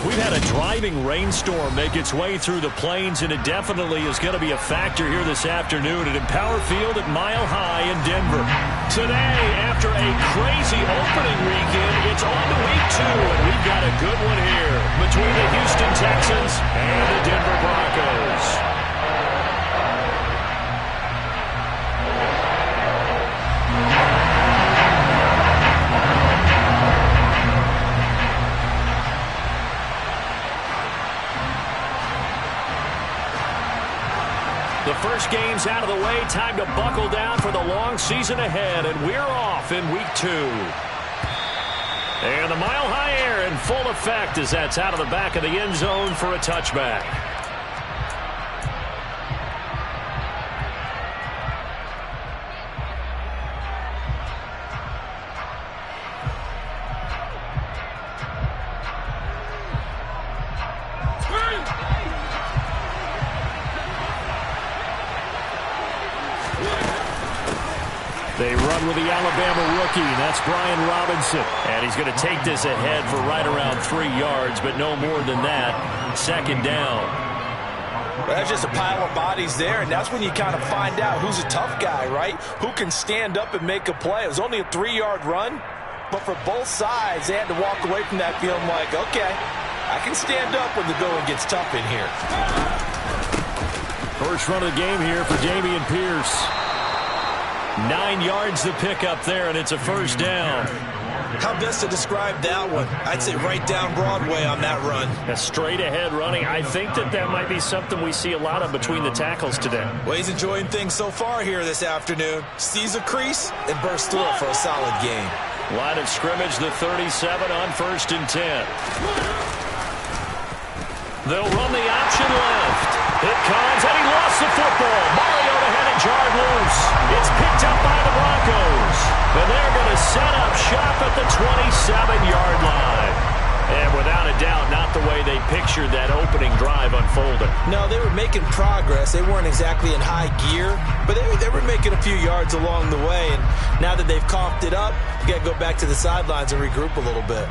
We've had a driving rainstorm make its way through the plains, and it definitely is going to be a factor here this afternoon at Empower Field at Mile High in Denver. Today, after a crazy opening weekend, it's on to week 2, and we've got a good one here between the Houston Texans and the Denver Broncos. The first game's out of the way. Time to buckle down for the long season ahead, and we're off in week 2. And the Mile High air in full effect as that's out of the back of the end zone for a touchback. They run with the Alabama rookie. That's Brian Robinson. And he's going to take this ahead for right around 3 yards, but no more than that. Second down. Well, that's just a pile of bodies there, and that's when you kind of find out who's a tough guy, right? Who can stand up and make a play. It was only a 3-yard run, but for both sides, they had to walk away from that feeling like, okay, I can stand up when the going gets tough in here. First run of the game here for Dameon Pierce. 9 yards to pick up there, and it's a first down. How best to describe that one? I'd say right down Broadway on that run. A straight ahead running. I think that might be something we see a lot of between the tackles today. Well, he's enjoying things so far here this afternoon. Sees a crease and bursts through it for a solid game. Line of scrimmage, the 37 on 1st and 10. They'll run the option left. It comes, and he lost the football. Mariota had it jarred loose. It's picked up by the Broncos. And they're going to set up shop at the 27-yard line. And without a doubt, not the way they pictured that opening drive unfolding. No, they were making progress. They weren't exactly in high gear, but they were making a few yards along the way. And now that they've coughed it up, you got to go back to the sidelines and regroup a little bit.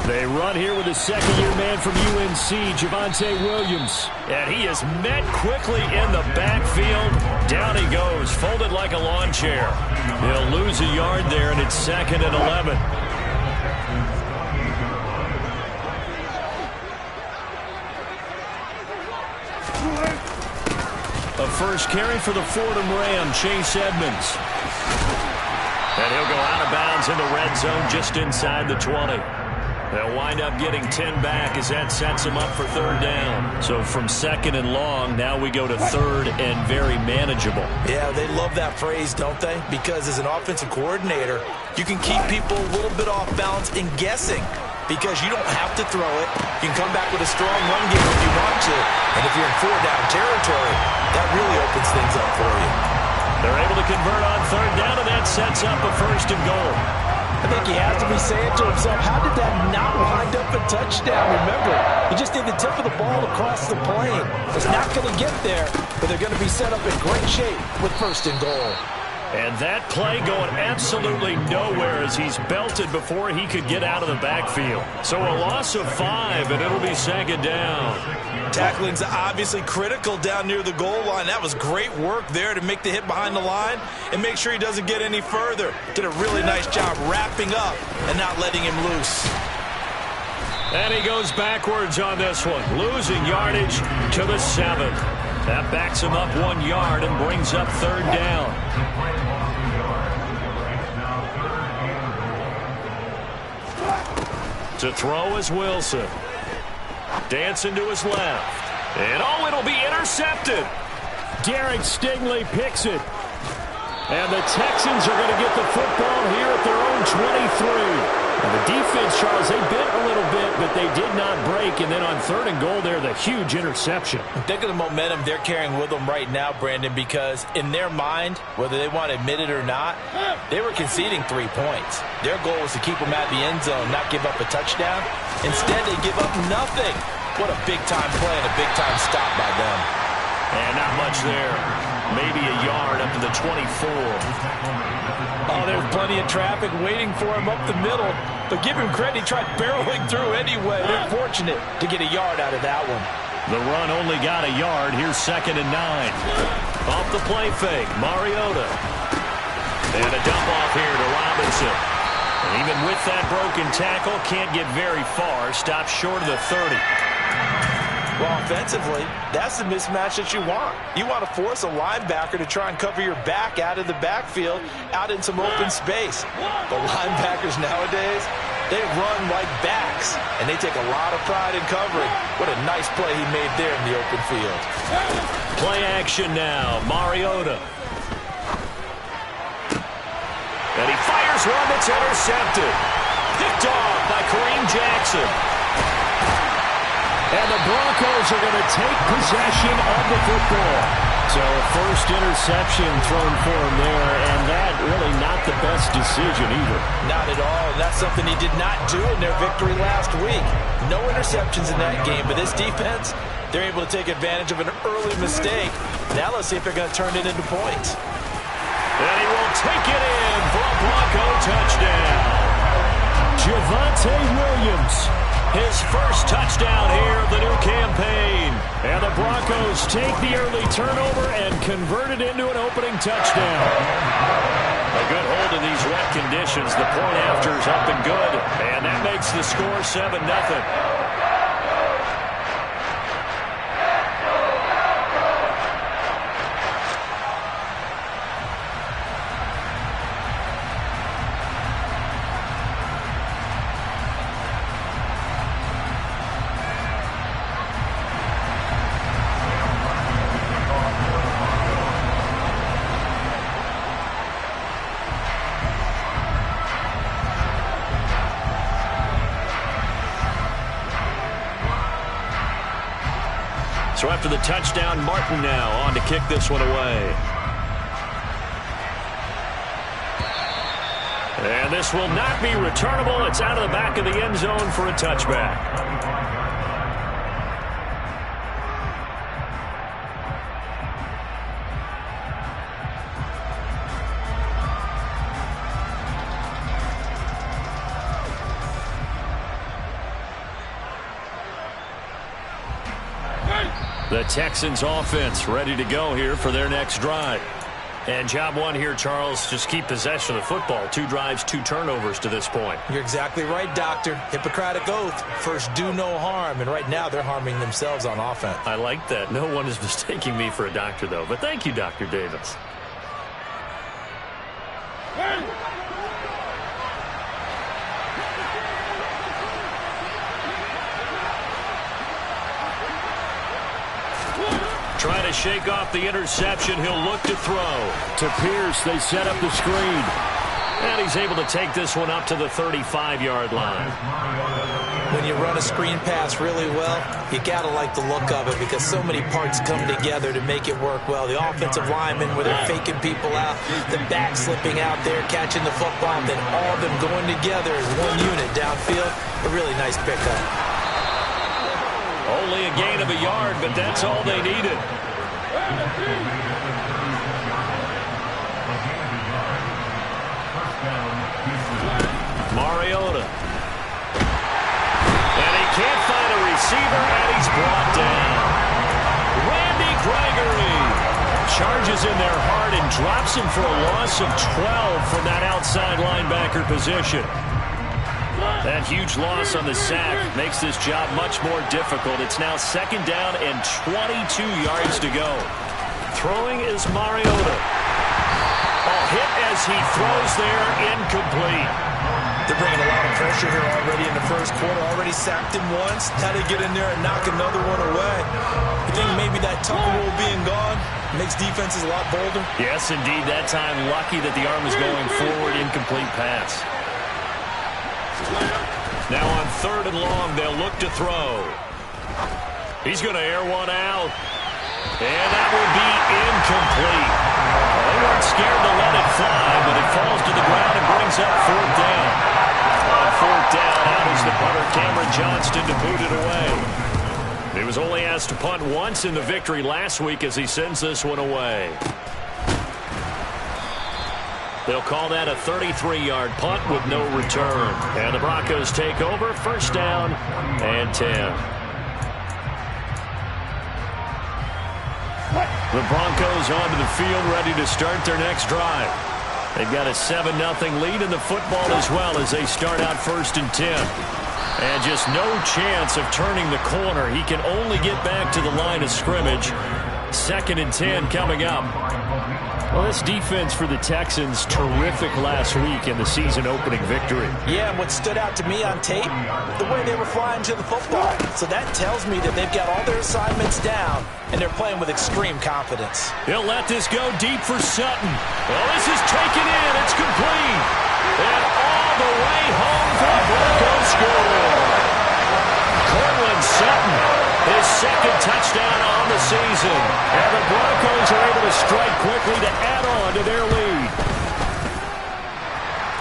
They run here with a second-year man from UNC, Javonte Williams. And he is met quickly in the backfield. Down he goes, folded like a lawn chair. He'll lose a yard there, and it's 2nd and 11. A first carry for the Fordham Ram, Chase Edmonds. And he'll go out of bounds in the red zone just inside the 20. They'll wind up getting 10 back as that sets them up for 3rd down. So from 2nd and long, now we go to 3rd and very manageable. Yeah, they love that phrase, don't they? Because as an offensive coordinator, you can keep people a little bit off balance and guessing because you don't have to throw it. You can come back with a strong run game if you want to. And if you're in 4-down territory, that really opens things up for you. They're able to convert on 3rd down, and that sets up a 1st and goal. I think he has to be saying to himself, how did that not wind up a touchdown? Remember, he just did the tip of the ball across the plane. It's not going to get there, but they're going to be set up in great shape with 1st and goal. And that play going absolutely nowhere as he's belted before he could get out of the backfield. So a loss of 5, and it'll be 2nd down. Tackling's obviously critical down near the goal line. That was great work there to make the hit behind the line and make sure he doesn't get any further. Did a really nice job wrapping up and not letting him loose. And he goes backwards on this one, losing yardage to the 7th. That backs him up 1 yard and brings up 3rd down. To throw is Wilson. Dancing to his left. And oh, it'll be intercepted. Garrett Stingley picks it. And the Texans are going to get the football here at their own 23. And the defense, Charles, they bit a little bit, but they did not break. And then on 3rd and goal there, the huge interception. Think of the momentum they're carrying with them right now, Brandon, because in their mind, whether they want to admit it or not, they were conceding 3 points. Their goal was to keep them at the end zone, not give up a touchdown. Instead, they give up nothing. What a big-time play and a big-time stop by them. And not much there. maybe a yard up to the 24. Oh, there's plenty of traffic waiting for him up the middle. But give him credit, he tried barreling through anyway. They're fortunate to get a yard out of that one. The run only got a yard. Here's 2nd and 9. Off the play fake, Mariota. And a dump off here to Robinson. And even with that broken tackle, can't get very far. Stops short of the 30. Well, offensively, that's the mismatch that you want. You want to force a linebacker to try and cover your back out of the backfield, out in some open space. The linebackers nowadays, they run like backs, and they take a lot of pride in covering. What a nice play he made there in the open field. Play action now, Mariota. And he fires one that's intercepted. Picked off by Kareem Jackson. And the Broncos are going to take possession of the football. So a first interception thrown for him there, and that really not the best decision either. Not at all. That's something he did not do in their victory last week. No interceptions in that game, but this defense, they're able to take advantage of an early mistake. Now let's see if they're going to turn it into points. And he will take it in for a Bronco touchdown. Javonte Williams, his first touchdown here of the new campaign. And the Broncos take the early turnover and convert it into an opening touchdown. A good hold in these wet conditions. The point after is up and good. And that makes the score 7-0. So after the touchdown, Martin now on to kick this one away. And this will not be returnable. It's out of the back of the end zone for a touchback. The Texans offense ready to go here for their next drive. And job one here, Charles, just keep possession of the football. 2 drives, 2 turnovers to this point. You're exactly right, Doctor. Hippocratic oath. First, do no harm. And right now, they're harming themselves on offense. I like that. No one is mistaking me for a doctor, though. But thank you, Dr. Davis. Trying to shake off the interception. He'll look to throw. To Pierce, they set up the screen. And he's able to take this one up to the 35-yard line. When you run a screen pass really well, you got to like the look of it because so many parts come together to make it work well. The offensive linemen, where they're faking people out, the back slipping out there, catching the football, and then all of them going together as one unit downfield. A really nice pickup. Only a gain of a yard, but that's all they needed. Mariota. And he can't find a receiver, and he's brought down. Randy Gregory charges in there hard and drops him for a loss of 12 from that outside linebacker position. That huge loss on the sack makes this job much more difficult. It's now 2nd down and 22 yards to go. Throwing is Mariota. A hit as he throws there, incomplete. They're bringing a lot of pressure here already in the first quarter. Already sacked him once. Now they get in there and knock another one away. You think maybe that Tucker rule being gone makes defenses a lot bolder? Yes, indeed. That time, lucky that the arm was going forward. Incomplete pass. Now on 3rd and long, they'll look to throw. He's going to air one out. And that will be incomplete. They weren't scared to let it fly, but it falls to the ground and brings up 4th down. On 4th down, out is the punter, Cameron Johnston, to boot it away. He was only asked to punt once in the victory last week as he sends this one away. They'll call that a 33-yard punt with no return. And the Broncos take over, first down and 10. The Broncos onto the field ready to start their next drive. They've got a 7-0 lead in the football as well as they start out first and 10. And just no chance of turning the corner. He can only get back to the line of scrimmage. Second and 10 coming up. Well, this defense for the Texans, terrific last week in the season-opening victory. Yeah, and what stood out to me on tape, the way they were flying to the football. So that tells me that they've got all their assignments down, and they're playing with extreme confidence. He'll let this go deep for Sutton. Well, this is taken in. It's complete. And all the way home for the Broncos score. Cortland Sutton, his second touchdown on the season. And the Broncos are able to strike quickly to add on to their lead.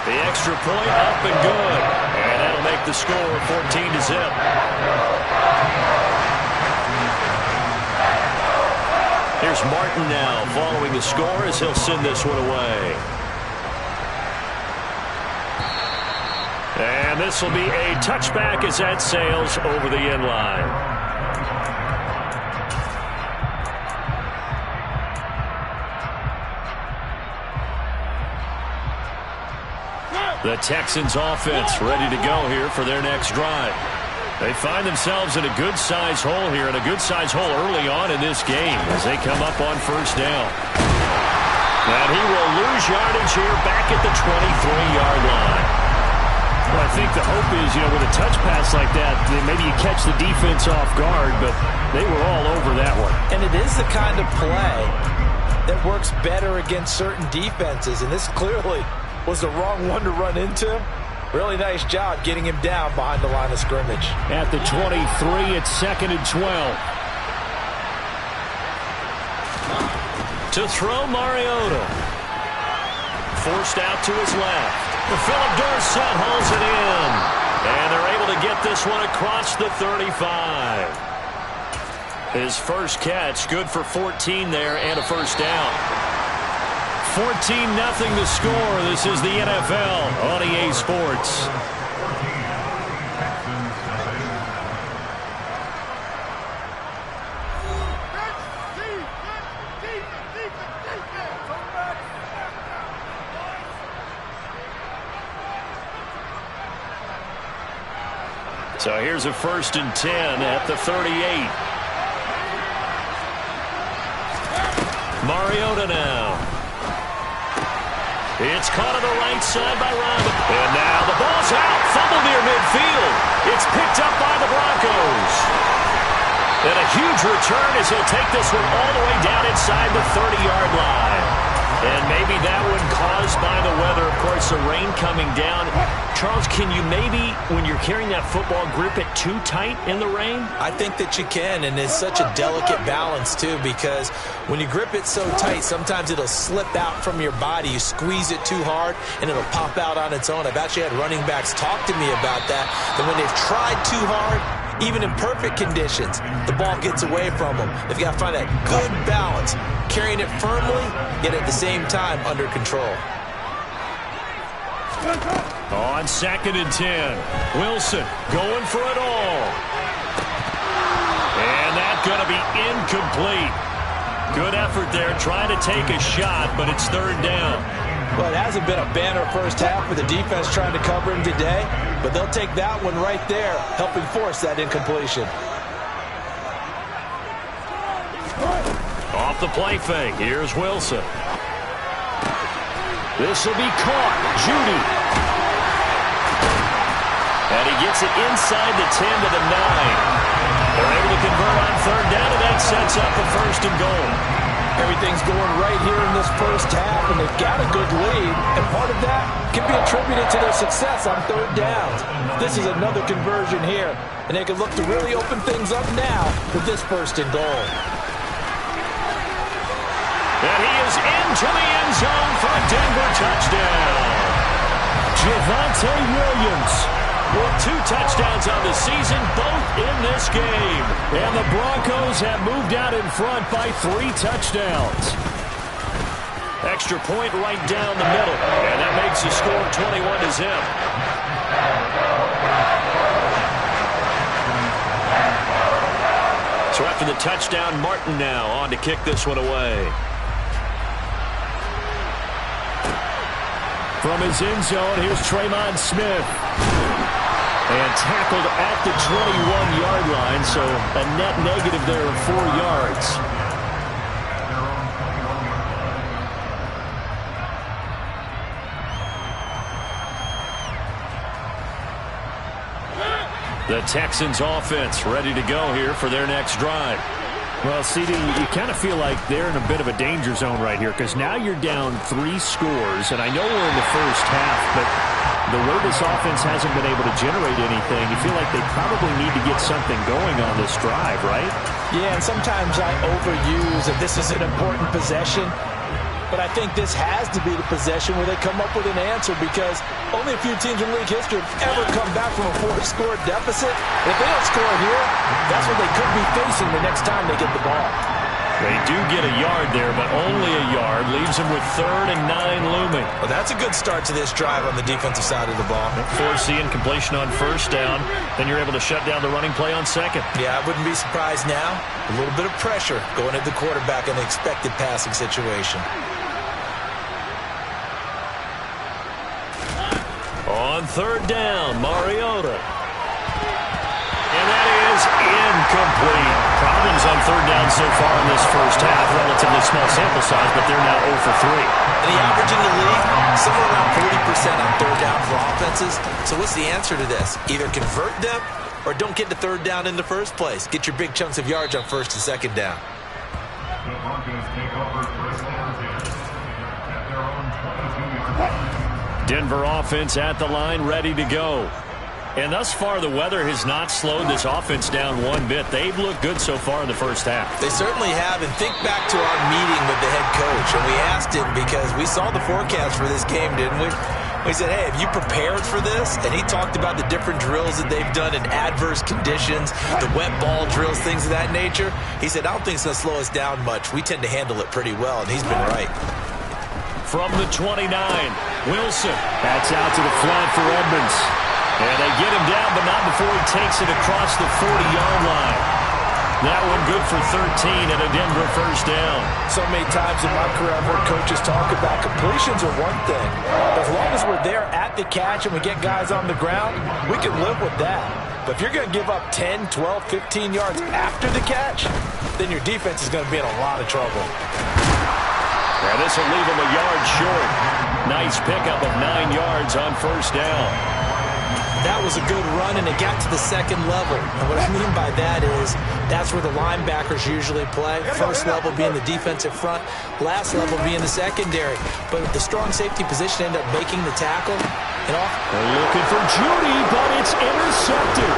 The extra point up and good. And that'll make the score 14-0. Here's Martin now following the score as he'll send this one away. And this will be a touchback as that sails over the end line. The Texans offense ready to go here for their next drive. They find themselves in a good-sized hole here, and a good-sized hole early on in this game as they come up on first down. And he will lose yardage here back at the 23-yard line. Well, I think the hope is, with a touch pass like that, maybe you catch the defense off guard, but they were all over that one. And it is the kind of play that works better against certain defenses, and this clearly was the wrong one to run into. Really nice job getting him down behind the line of scrimmage. At the 23, it's second and 12. To throw Mariota. Forced out to his left. Philip Dorsett hauls it in. And they're able to get this one across the 35. His first catch, good for 14 there and a first down. 14-0 the score. This is the NFL on EA Sports. So here's a first and 10 at the 38. Mariota now. It's caught on the right side by Robin. And now the ball's out. Fumble near midfield. It's picked up by the Broncos. And a huge return as he'll take this one all the way down inside the 30-yard line. And maybe that one caused by the weather. Of course, the rain coming down. Charles, can you maybe, when you're carrying that football, grip it too tight in the rain? I think that you can, and it's such a delicate balance, too, because when you grip it so tight, sometimes it'll slip out from your body. You squeeze it too hard, and it'll pop out on its own. I've actually had running backs talk to me about that when they've tried too hard, even in perfect conditions, the ball gets away from them. They've got to find that good balance, carrying it firmly, yet at the same time under control. On second and 10, Wilson going for it all. And that's going to be incomplete. Good effort there trying to take a shot, but it's third down. Well, it hasn't been a banner first half with the defense trying to cover him today, but they'll take that one right there, helping force that incompletion. Off the play fake, here's Wilson. This will be caught. Judy. And he gets it inside the 10 to the 9. They're able to convert on third down, and that sets up a first and goal. Everything's going right here in this first half, and they've got a good lead, and part of that can be attributed to their success on third downs. This is another conversion here, and they can look to really open things up now with this first and goal. And he is into the end zone for a Denver touchdown. Javonte Williams with 2 touchdowns on the season, both in this game. And the Broncos have moved out in front by 3 touchdowns. Extra point right down the middle, and that makes the score 21-0. So after the touchdown, Martin now on to kick this one away. From his end zone, here's Tremon Smith. And tackled at the 21-yard line, so a net negative there of 4 yards. The Texans offense ready to go here for their next drive. Well, CD, you kind of feel like they're in a bit of a danger zone right here because now you're down 3 scores, and I know we're in the first half, but the way this offense hasn't been able to generate anything, you feel like they probably need to get something going on this drive, right? Yeah, and sometimes I overuse that this is an important possession. But I think this has to be the possession where they come up with an answer because only a few teams in league history have ever come back from a 4-score deficit. And if they don't score here, that's what they could be facing the next time they get the ball. They do get a yard there, but only a yard. Leaves them with 3rd and 9 looming. Well, that's a good start to this drive on the defensive side of the ball. Force the incompletion on 1st down. Then you're able to shut down the running play on 2nd. Yeah, I wouldn't be surprised now. A little bit of pressure going at the quarterback in the expected passing situation. On 3rd down, Mariota. And that is incomplete. Problems on 3rd down so far in this first half. Relatively small sample size, but they're now 0 for 3. And the average in the league, somewhere around 40% on 3rd down for offenses. So what's the answer to this? Either convert them or don't get to 3rd down in the first place. Get your big chunks of yards on 1st and 2nd down. The Broncos take over first down at their own 22-yard line. Denver offense at the line, ready to go. And thus far, the weather has not slowed this offense down one bit. They've looked good so far in the first half. They certainly have. And think back to our meeting with the head coach. And we asked him because we saw the forecast for this game, didn't we? We said, hey, have you prepared for this? And he talked about the different drills that they've done in adverse conditions, the wet ball drills, things of that nature. He said, I don't think it's going to slow us down much. We tend to handle it pretty well, and he's been right. From the 29, Wilson. That's out to the flat for Edmonds. And they get him down, but not before he takes it across the 40-yard line. That one good for 13 and a Denver first down. So many times in my career, I've heard coaches talk about completions are one thing. As long as we're there at the catch and we get guys on the ground, we can live with that. But if you're going to give up 10, 12, 15 yards after the catch, then your defense is going to be in a lot of trouble. And this will leave him a yard short. Nice pickup of 9 yards on first down. That was a good run, and it got to the 2nd level. And what I mean by that is that's where the linebackers usually play. First level being the defensive front, last level being the secondary. But the strong safety position ended up making the tackle. And off. They're looking for Judy, but it's intercepted.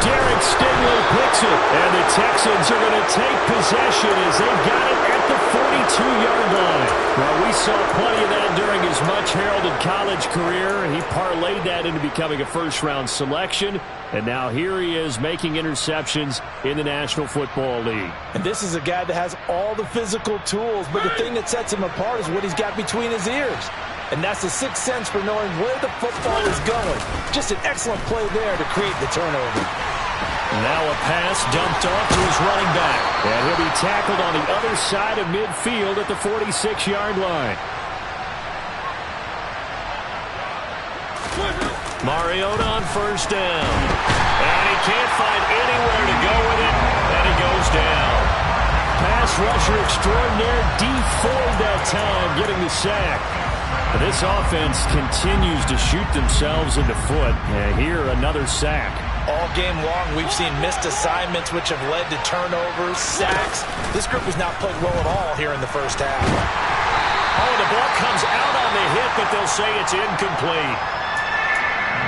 Derek Stingley picks it, and the Texans are going to take possession as they've got it at the 42-yard line. Well, we saw plenty of that during his much-heralded college career. He parlayed that into becoming a first-round selection, and now here he is making interceptions in the National Football League. And this is a guy that has all the physical tools, but the thing that sets him apart is what he's got between his ears. And that's the sixth sense for knowing where the football is going. Just an excellent play there to create the turnover. Now a pass dumped off to his running back. And he'll be tackled on the other side of midfield at the 46-yard line. Mariota on first down. And he can't find anywhere to go with it. And he goes down. Pass rusher extraordinaire, Dee Ford that time, getting the sack. This offense continues to shoot themselves in the foot. And here, another sack. All game long, we've seen missed assignments, which have led to turnovers, sacks. This group has not played well at all here in the first half. Oh, the ball comes out on the hit, but they'll say it's incomplete.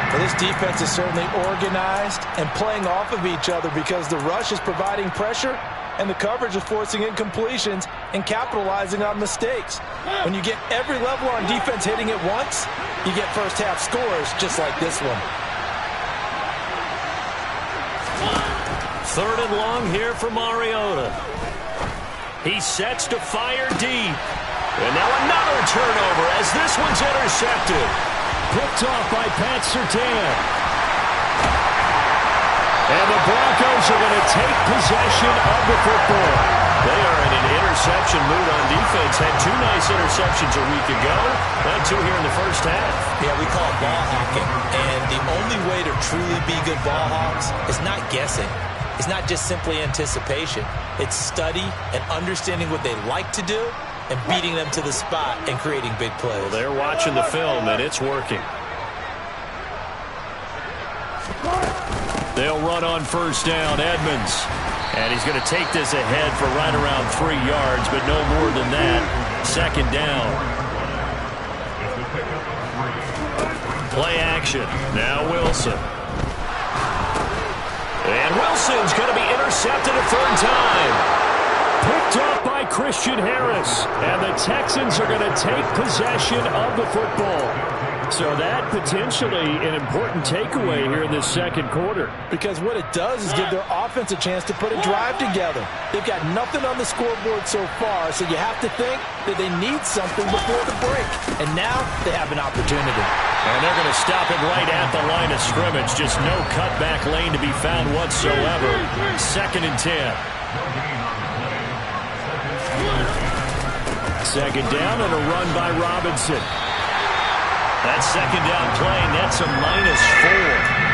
Well, this defense is certainly organized and playing off of each other because the rush is providing pressure and the coverage is forcing incompletions and capitalizing on mistakes. When you get every level on defense hitting it once, you get first half scores just like this one. Third and long here for Mariota. He sets to fire deep. And now another turnover as this one's intercepted. Picked off by Pat Surtain. And the Broncos are going to take possession of the football. They are in an interception mood on defense. Had two nice interceptions a week ago. Now two here in the first half. Yeah, we call it ball hawking. And the only way to truly be good ball hawks is not guessing. It's not just simply anticipation. It's study and understanding what they like to do and beating them to the spot and creating big plays. Well, they're watching the film, and it's working. They'll run on first down, Edmonds. And he's going to take this ahead for right around 3 yards, but no more than that. Second down. Play action. Now Wilson. And Wilson's going to be intercepted a third time. Picked off by Christian Harris. And the Texans are going to take possession of the football. So that potentially an important takeaway here in this second quarter. Because what it does is give their offense a chance to put a drive together. They've got nothing on the scoreboard so far, so you have to think that they need something before the break. And now they have an opportunity. And they're going to stop him right at the line of scrimmage. Just no cutback lane to be found whatsoever. Second and 10. Second down and a run by Robinson. That second down play nets a -4.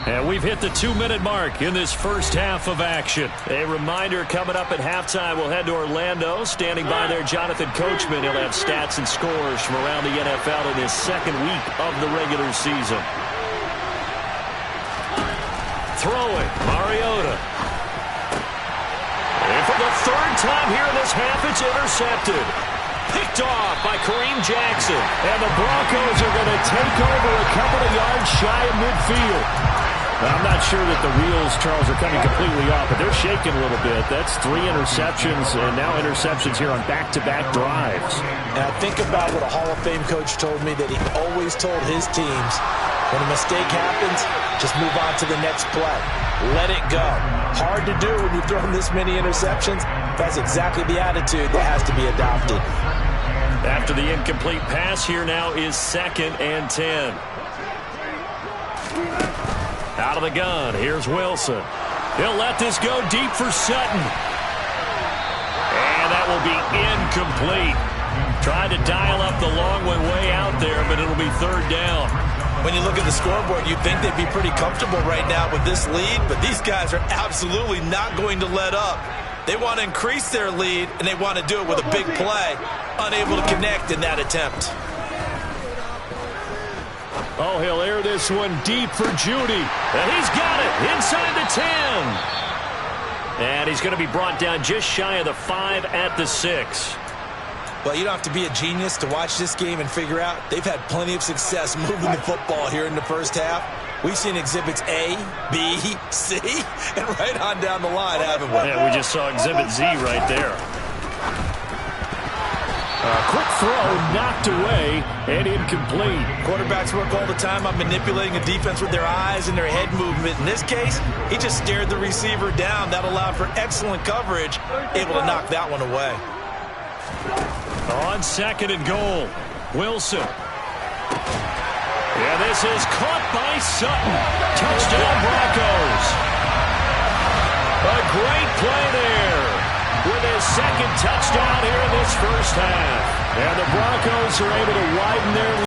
And we've hit the 2-minute mark in this first half of action. A reminder coming up at halftime, we'll head to Orlando. Standing by there, Jonathan Coachman. He'll have stats and scores from around the NFL in his second week of the regular season. Throwing, Mariota. And for the third time here in this half, it's intercepted. Picked off by Kareem Jackson. And the Broncos are going to take over a couple of yards shy of midfield. I'm not sure that the wheels, Charles, are coming completely off, but they're shaking a little bit. That's 3 interceptions, and now interceptions here on back-to-back drives. And I think about what a Hall of Fame coach told me that he always told his teams, when a mistake happens, just move on to the next play. Let it go. Hard to do when you've thrown this many interceptions. That's exactly the attitude that has to be adopted. After the incomplete pass, here now is 2nd and 10. Out of the gun, here's Wilson. He'll let this go deep for Sutton. And that will be incomplete. Tried to dial up the long one way out there, but it'll be third down. When you look at the scoreboard, you'd think they'd be pretty comfortable right now with this lead, but these guys are absolutely not going to let up. They want to increase their lead, and they want to do it with a big play. Unable to connect in that attempt. Oh, he'll air this one deep for Judy. And he's got it inside the 10. And he's going to be brought down just shy of the 5 at the 6. Well, you don't have to be a genius to watch this game and figure out they've had plenty of success moving the football here in the first half. We've seen exhibits A, B, C, and right on down the line, haven't we? Yeah, we just saw exhibit Z right there. Quick throw knocked away and incomplete. Quarterbacks work all the time on manipulating a defense with their eyes and their head movement. In this case, he just stared the receiver down. That allowed for excellent coverage, able to knock that one away. On 2nd and goal, Wilson. Yeah, this is caught by Sutton. Touchdown, Broncos. A great play there with his second touchdown here in this first half. And the Broncos are able to widen their lead.